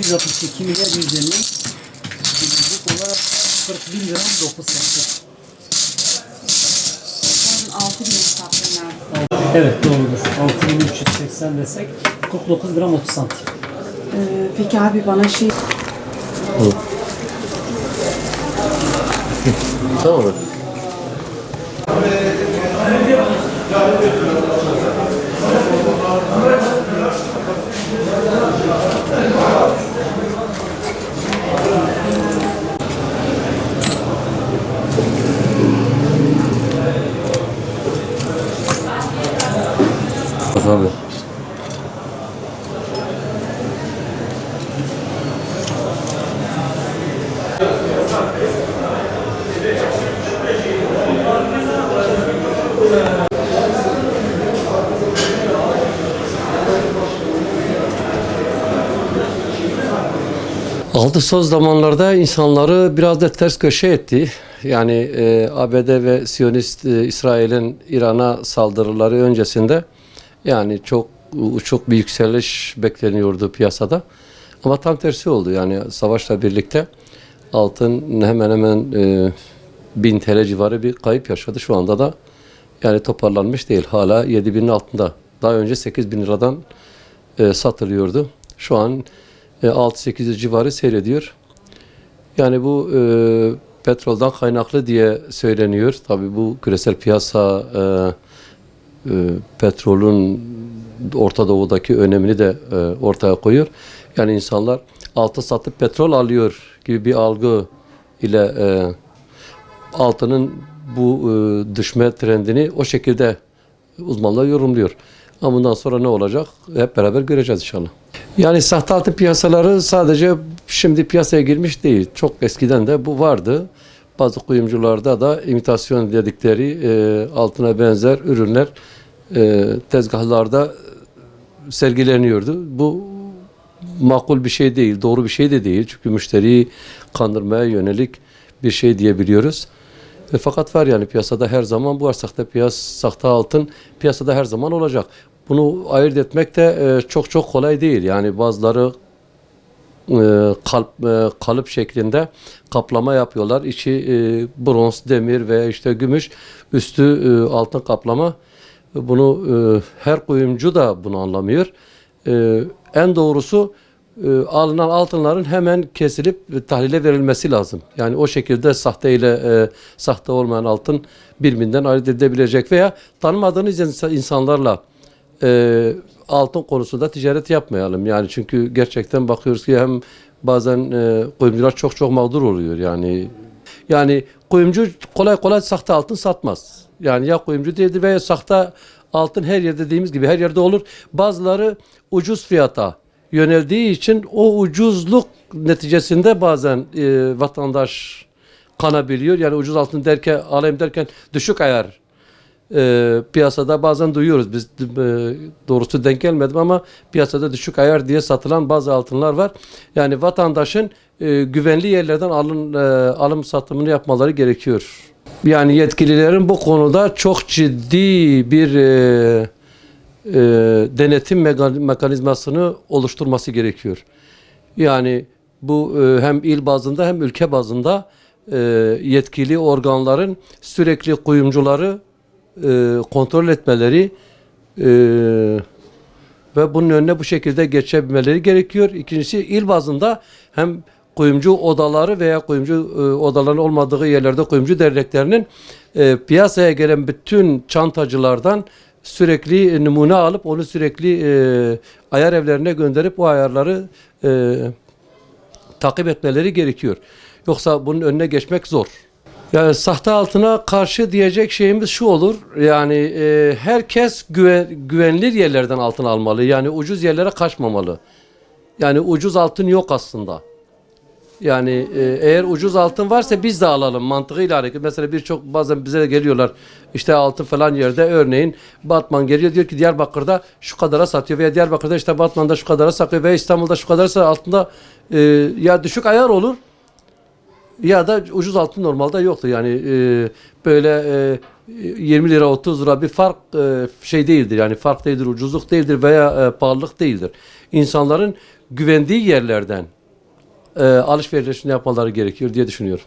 262 milyar 150 günlük olarak 41 gram 9 senti. Son 6 bin hesaplanır. Evet doğrudur. 6380 desek 49 gram 30 santim. Peki abi bana şey... Tamam mı? Abi. Altı son zamanlarda insanları biraz da ters köşe etti. Yani ABD ve Siyonist İsrail'in İran'a saldırıları öncesinde yani çok bir yükseliş bekleniyordu piyasada. Ama tam tersi oldu. Yani savaşla birlikte altın hemen hemen 1000 TL civarı bir kayıp yaşadı. Şu anda da yani toparlanmış değil. Hala 7000'in altında. Daha önce 8000 liradan satılıyordu. Şu an 6-8 civarı seyrediyor. Yani bu petroldan kaynaklı diye söyleniyor. Tabii bu küresel piyasa petrolün Orta Doğu'daki önemini de ortaya koyuyor. Yani insanlar altın satıp petrol alıyor gibi bir algı ile altının bu düşme trendini o şekilde uzmanlar yorumluyor. Ama bundan sonra ne olacak? Hep beraber göreceğiz inşallah. Yani sahte altın piyasaları sadece şimdi piyasaya girmiş değil. Çok eskiden de bu vardı. Bazı kuyumcularda da imitasyon dedikleri altına benzer ürünler tezgahlarda sergileniyordu. Bu makul bir şey değil, doğru bir şey de değil. Çünkü müşteriyi kandırmaya yönelik bir şey diyebiliyoruz. Fakat var yani piyasada her zaman bu var. Sahte altın piyasada her zaman olacak. Bunu ayırt etmek de çok kolay değil. Yani bazıları kalıp şeklinde kaplama yapıyorlar. İçi bronz, demir ve işte gümüş, üstü altın kaplama. Bunu her kuyumcu da bunu anlamıyor. En doğrusu alınan altınların hemen kesilip tahlile verilmesi lazım. Yani o şekilde sahte ile sahte olmayan altın birbirinden ayırt edilebilecek veya tanımadığınız insanlarla altın konusunda ticaret yapmayalım. Yani çünkü gerçekten bakıyoruz ki hem bazen kuyumcular çok mağdur oluyor. Yani kuyumcu kolay sahte altın satmaz. Yani ya kuyumcu değildir veya sahte altın her yerde dediğimiz gibi her yerde olur. Bazıları ucuz fiyata yöneldiği için o ucuzluk neticesinde bazen vatandaş kanabiliyor. Yani ucuz altın alayım derken düşük ayar piyasada bazen duyuyoruz. Biz doğrusu denk gelmedim ama piyasada düşük ayar diye satılan bazı altınlar var. Yani vatandaşın güvenli yerlerden alım satımını yapmaları gerekiyor. Yani yetkililerin bu konuda çok ciddi bir denetim mekanizmasını oluşturması gerekiyor. Yani bu hem il bazında hem ülke bazında yetkili organların sürekli kuyumcuları kontrol etmeleri ve bunun önüne bu şekilde geçebilmeleri gerekiyor. İkincisi il bazında hem kuyumcu odaları veya kuyumcu odaların olmadığı yerlerde kuyumcu derneklerinin piyasaya gelen bütün çantacılardan sürekli numune alıp onu sürekli ayar evlerine gönderip o ayarları takip etmeleri gerekiyor. Yoksa bunun önüne geçmek zor. Yani sahte altına karşı diyecek şeyimiz şu olur. Yani herkes güvenilir yerlerden altın almalı. Yani ucuz yerlere kaçmamalı. Yani ucuz altın yok aslında. Yani eğer ucuz altın varsa biz de alalım mantığıyla hareket. Mesela bazen bize de geliyorlar işte altın falan yerde örneğin Batman geliyor diyor ki Diyarbakır'da şu kadara satıyor veya Diyarbakır'da işte Batman'da şu kadara satıyor veya İstanbul'da şu kadara satıyor. Altında ya düşük ayar olur ya da ucuz altın normalde yoktur. Yani böyle 20 lira 30 lira bir fark şey değildir. Yani fark değildir, ucuzluk değildir veya pahalılık değildir. İnsanların güvendiği yerlerden alışverişini yapmaları gerekiyor diye düşünüyorum.